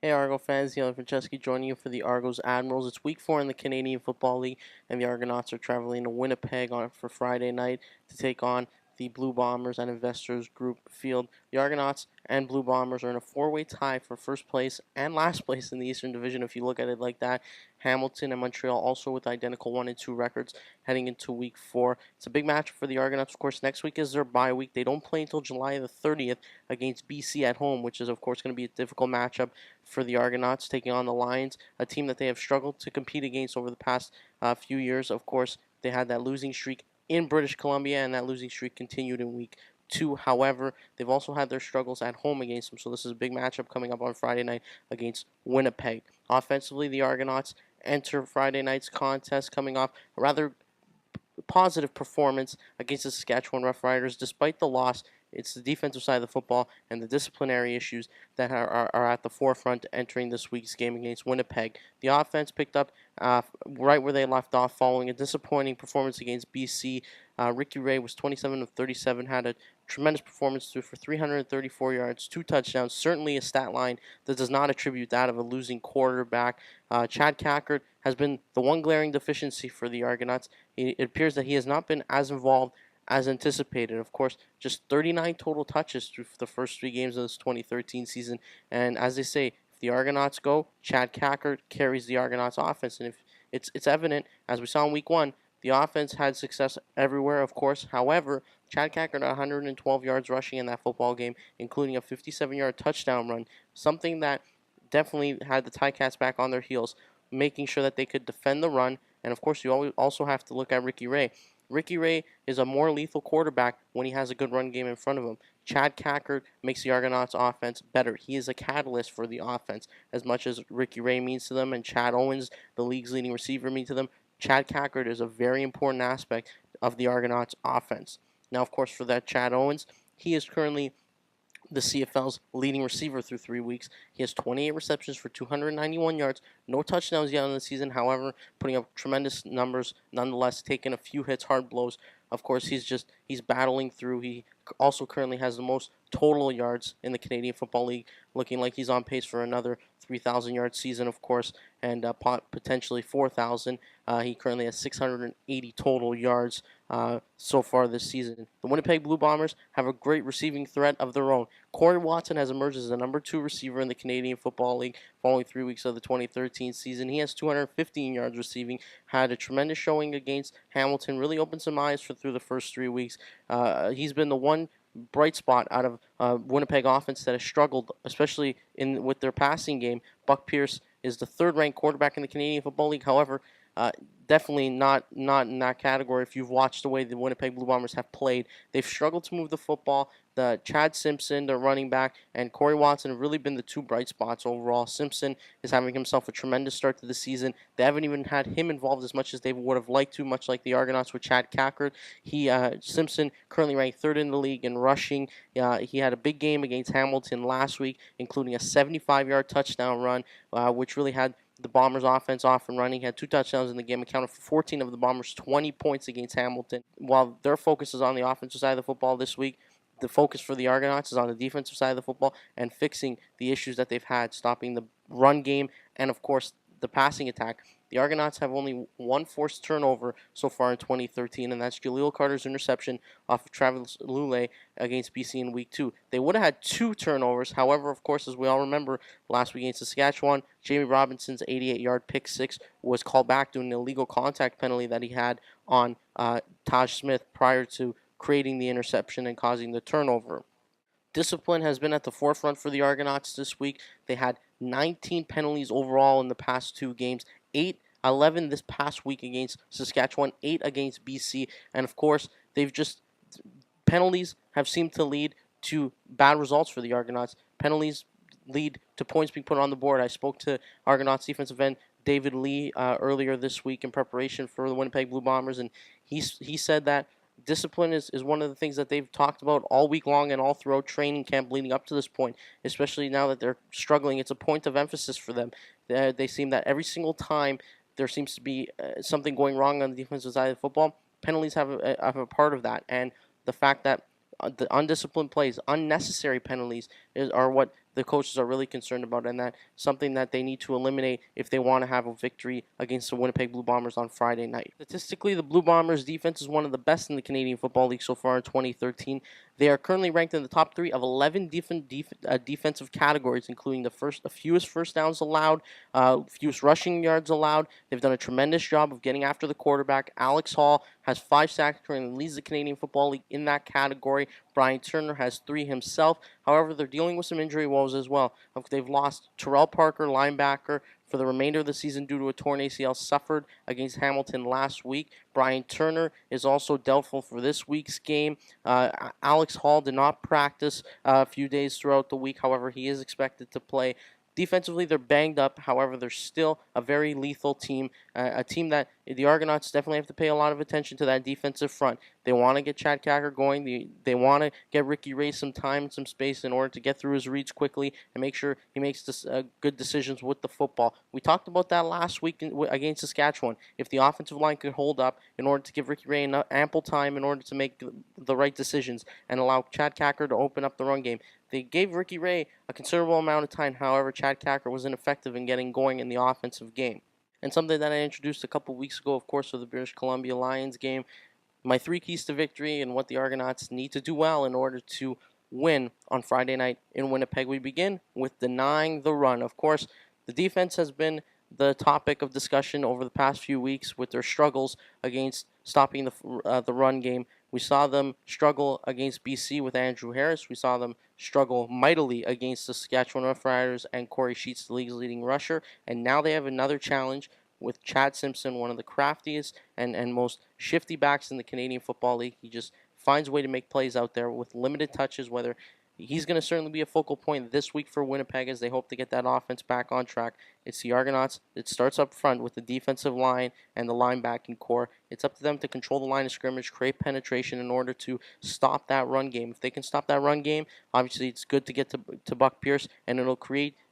Hey Argo fans, Daniele Franceschi joining you for the Argos Admirals. It's week 4 in the Canadian Football League, and the Argonauts are traveling to Winnipeg for Friday night to take on the Blue Bombers and Investors Group Field. The Argonauts and Blue Bombers are in a four-way tie for first place and last place in the Eastern Division, if you look at it like that. Hamilton and Montreal also with identical 1-2 records heading into week 4. It's a big match for the Argonauts. Of course, next week is their bye week. They don't play until July the 30th against BC at home, which is, of course, going to be a difficult matchup for the Argonauts, taking on the Lions, a team that they have struggled to compete against over the past few years. Of course, they had that losing streak in British Columbia, and that losing streak continued in week 2. However, they've also had their struggles at home against them, so this is a big matchup coming up on Friday night against Winnipeg. Offensively, the Argonauts enter Friday night's contest coming off a rather positive performance against the Saskatchewan Roughriders. Despite the loss, it's the defensive side of the football and the disciplinary issues that are at the forefront entering this week's game against Winnipeg. The offense picked up right where they left off following a disappointing performance against BC. Ricky Ray was 27 of 37, had a tremendous performance for 334 yards, 2 touchdowns. Certainly a stat line that does not attribute that of a losing quarterback. Chad Cackert has been the one glaring deficiency for the Argonauts. It appears that he has not been as involved as anticipated. Of course, just 39 total touches through the first 3 games of this 2013 season. And as they say, if the Argonauts go, Chad Cackert carries the Argonauts offense. And if it's evident, as we saw in week 1, the offense had success everywhere, of course. However, Chad Cackert had 112 yards rushing in that football game, including a 57-yard touchdown run, something that definitely had the Ticats back on their heels, making sure that they could defend the run. And, of course, you also have to look at Ricky Ray. Ricky Ray is a more lethal quarterback when he has a good run game in front of him. Chad Cackert makes the Argonauts offense better. He is a catalyst for the offense as much as Ricky Ray means to them and Chad Owens, the league's leading receiver, mean to them. Chad Cackert is a very important aspect of the Argonauts offense. Now, of course, for that Chad Owens, he is currently the CFL's leading receiver through 3 weeks. He has 28 receptions for 291 yards, no touchdowns yet in the season, however, putting up tremendous numbers nonetheless, taking a few hits, hard blows. Of course, he's battling through. He also currently has the most total yards in the Canadian Football League, looking like he's on pace for another 3,000-yard season, of course, and potentially 4,000. He currently has 680 total yards so far this season. The Winnipeg Blue Bombers have a great receiving threat of their own. Corey Watson has emerged as the number 2 receiver in the Canadian Football League following 3 weeks of the 2013 season. He has 215 yards receiving, had a tremendous showing against Hamilton, really opened some eyes through the first 3 weeks. He's been the one bright spot out of Winnipeg offense that has struggled, especially with their passing game. Buck Pierce is the 3rd-ranked quarterback in the Canadian Football League. However, definitely not in that category. If you've watched the way the Winnipeg Blue Bombers have played, they've struggled to move the football. The Chad Simpson, the running back, and Corey Watson have really been the 2 bright spots overall. Simpson is having himself a tremendous start to the season. They haven't even had him involved as much as they would have liked to, much like the Argonauts with Chad Cackert. Simpson currently ranked 3rd in the league in rushing. He had a big game against Hamilton last week, including a 75-yard touchdown run, which really had the Bombers' offense off and running. He had 2 touchdowns in the game, accounted for 14 of the Bombers' 20 points against Hamilton. While their focus is on the offensive side of the football this week, the focus for the Argonauts is on the defensive side of the football and fixing the issues that they've had, stopping the run game and, of course, the passing attack. The Argonauts have only 1 forced turnover so far in 2013, and that's Jaleel Carter's interception off of Travis Lulay against BC in week 2. They would have had 2 turnovers. However, of course, as we all remember, last week against Saskatchewan, Jamie Robinson's 88-yard pick 6 was called back due to an illegal contact penalty that he had on Taj Smith prior to creating the interception and causing the turnover. Discipline has been at the forefront for the Argonauts this week. They had 19 penalties overall in the past 2 games, 11 this past week against Saskatchewan, 8 against BC, and of course, penalties have seemed to lead to bad results for the Argonauts. Penalties lead to points being put on the board. I spoke to Argonauts defensive end David Lee earlier this week in preparation for the Winnipeg Blue Bombers, and he said that discipline is one of the things that they've talked about all week long and all throughout training camp leading up to this point, especially now that they're struggling. It's a point of emphasis for them. They seem that every single time there seems to be something going wrong on the defensive side of football, penalties have a part of that. And the fact that the undisciplined plays, unnecessary penalties, are what the coaches are really concerned about, and that's something that they need to eliminate if they want to have a victory against the Winnipeg Blue Bombers on Friday night. Statistically, the Blue Bombers defense is one of the best in the Canadian Football League so far in 2013. They are currently ranked in the top 3 of 11 defensive categories, including the fewest first downs allowed, fewest rushing yards allowed. They've done a tremendous job of getting after the quarterback. Alex Hall has 5 sacks, currently leads the Canadian Football League in that category. Brian Turner has 3 himself. However, they're dealing with some injury woes as well. They've lost Terrell Parker, linebacker, for the remainder of the season due to a torn ACL suffered against Hamilton last week. Brian Turner is also doubtful for this week's game. Alex Hall did not practice a few days throughout the week. However, he is expected to play. Defensively, they're banged up. However, they're still a very lethal team, a team that the Argonauts definitely have to pay a lot of attention to that defensive front. They want to get Chad Kacker going. They want to get Ricky Ray some time and some space in order to get through his reads quickly and make sure he makes good decisions with the football. We talked about that last week against Saskatchewan. If the offensive line could hold up in order to give Ricky Ray ample time in order to make the right decisions and allow Chad Kacker to open up the run game. They gave Ricky Ray a considerable amount of time. However, Chad Kacker was ineffective in getting going in the offensive game. And something that I introduced a couple weeks ago, of course, for the British Columbia Lions game, my 3 keys to victory and what the Argonauts need to do well in order to win on Friday night in Winnipeg. We begin with denying the run. Of course, the defense has been the topic of discussion over the past few weeks with their struggles against stopping the run game. We saw them struggle against BC with Andrew Harris. We saw them struggle mightily against the Saskatchewan Roughriders and Corey Sheets, the league's leading rusher. And now they have another challenge with Chad Simpson, one of the craftiest and most shifty backs in the Canadian Football League. He just finds a way to make plays out there with limited touches, whether he's going to certainly be a focal point this week for Winnipeg as they hope to get that offense back on track. It's the Argonauts. It starts up front with the defensive line and the linebacking core. It's up to them to control the line of scrimmage, create penetration in order to stop that run game. If they can stop that run game, obviously it's good to get to Buck Pierce, and it'll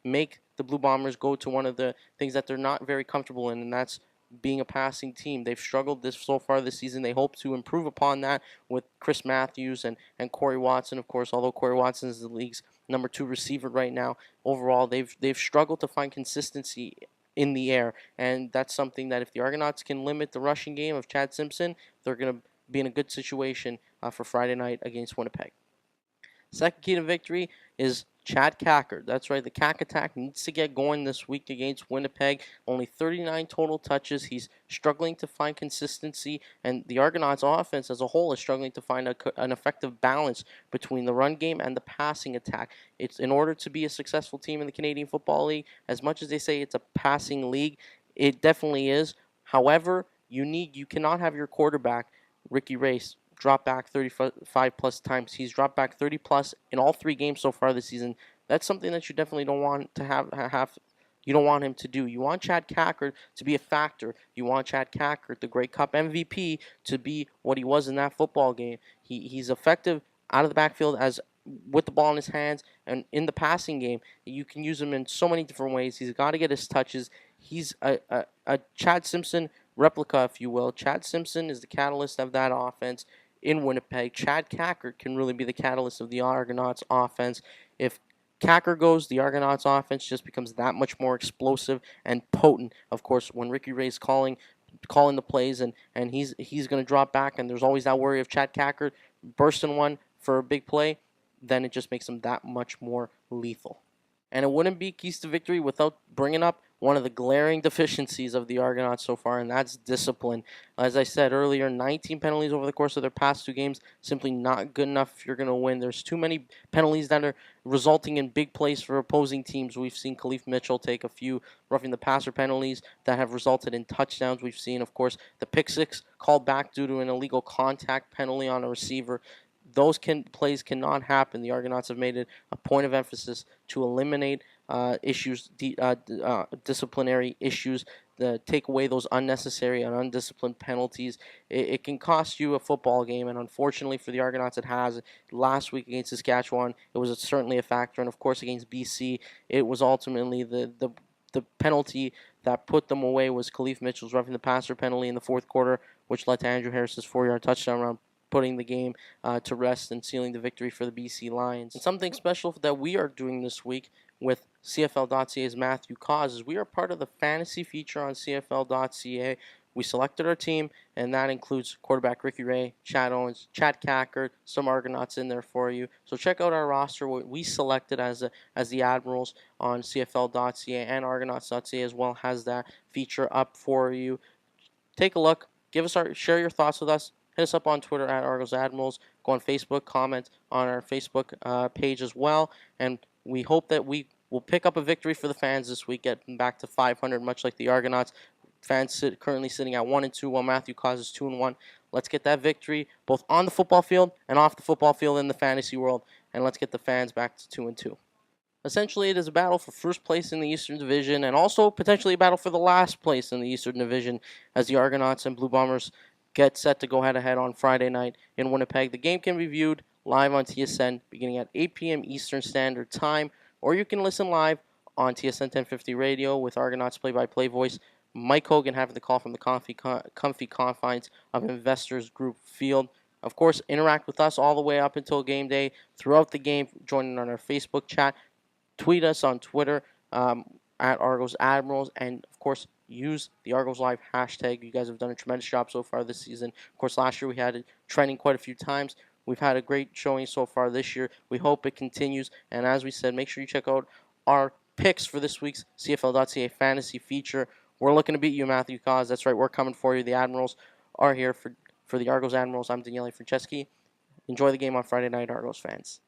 make the Blue Bombers go to one of the things that they're not very comfortable in, and that's being a passing team. They've struggled so far this season. They hope to improve upon that with Chris Matthews and Corey Watson, of course, although Corey Watson is the league's number 2 receiver right now. Overall, they've struggled to find consistency in the air, and that's something that if the Argonauts can limit the rushing game of Chad Simpson, they're going to be in a good situation for Friday night against Winnipeg. Second key to victory is Chad Kacker. That's right, the Cack attack needs to get going this week against Winnipeg. Only 39 total touches. He's struggling to find consistency, and the Argonauts offense as a whole is struggling to find an effective balance between the run game and the passing attack. It's in order to be a successful team in the Canadian Football League, as much as they say it's a passing league, it definitely is. However, you cannot have your quarterback, Ricky Race, drop back 35 plus times. He's dropped back 30 plus in all 3 games so far this season. That's something that you definitely don't want to have. You don't want him to do. You want Chad Kacker to be a factor. You want Chad Kacker, the Grey Cup MVP, to be what he was in that football game. He's effective out of the backfield as with the ball in his hands, and in the passing game, you can use him in so many different ways. He's got to get his touches. He's a Chad Simpson replica, if you will. Chad Simpson is the catalyst of that offense in Winnipeg. Chad Kacker can really be the catalyst of the Argonauts offense. If Kacker goes, the Argonauts offense just becomes that much more explosive and potent. Of course, when Ricky Ray's calling the plays and he's going to drop back, and there's always that worry of Chad Kacker bursting one for a big play, then it just makes him that much more lethal. And it wouldn't be keys to victory without bringing up one of the glaring deficiencies of the Argonauts so far, and that's discipline. As I said earlier, 19 penalties over the course of their past 2 games, simply not good enough if you're going to win. There's too many penalties that are resulting in big plays for opposing teams. We've seen Khalif Mitchell take a few roughing the passer penalties that have resulted in touchdowns. We've seen, of course, the pick six called back due to an illegal contact penalty on a receiver. Those plays cannot happen. The Argonauts have made it a point of emphasis to eliminate disciplinary issues, take away those unnecessary and undisciplined penalties. It can cost you a football game, and unfortunately for the Argonauts, it has. Last week against Saskatchewan, it was certainly a factor, and of course against BC, it was ultimately the penalty that put them away was Khalif Mitchell's roughing the passer penalty in the 4th quarter, which led to Andrew Harris's 4-yard touchdown run. putting the game to rest and sealing the victory for the BC Lions. And something special that we are doing this week with CFL.ca's Matthew Cause is we are part of the fantasy feature on CFL.ca. We selected our team, and that includes quarterback Ricky Ray, Chad Owens, Chad Cackard, some Argonauts in there for you. So check out our roster, what we selected as the Admirals on CFL.ca, and Argonauts.ca as well has that feature up for you. Take a look, share your thoughts with us. Hit us up on Twitter at Argos Admirals. Go on Facebook, comment on our Facebook page as well, and we hope that we will pick up a victory for the fans this week, getting back to 500, much like the Argonauts. Fans currently sitting at 1-2, while Matthew causes 2-1. Let's get that victory both on the football field and off the football field in the fantasy world, and let's get the fans back to 2-2. Essentially, it is a battle for first place in the Eastern Division, and also potentially a battle for the last place in the Eastern Division, as the Argonauts and Blue Bombers get set to go head-to-head on Friday night in Winnipeg. The game can be viewed live on TSN beginning at 8 p.m. Eastern Standard Time, or you can listen live on TSN 1050 Radio with Argonauts play-by-play voice Mike Hogan having the call from the comfy confines of Investors Group Field. Of course, interact with us all the way up until game day, throughout the game, joining on our Facebook chat. Tweet us on Twitter at Argos Admirals, and of course, use the Argos Live hashtag. You guys have done a tremendous job so far this season. Of course, last year we had it trending quite a few times. We've had a great showing so far this year. We hope it continues. And as we said, make sure you check out our picks for this week's CFL.ca fantasy feature. We're looking to beat you, Matthew Cause. That's right, we're coming for you. The Admirals are here for the Argos Admirals. I'm Daniele Franceschi. Enjoy the game on Friday night, Argos fans.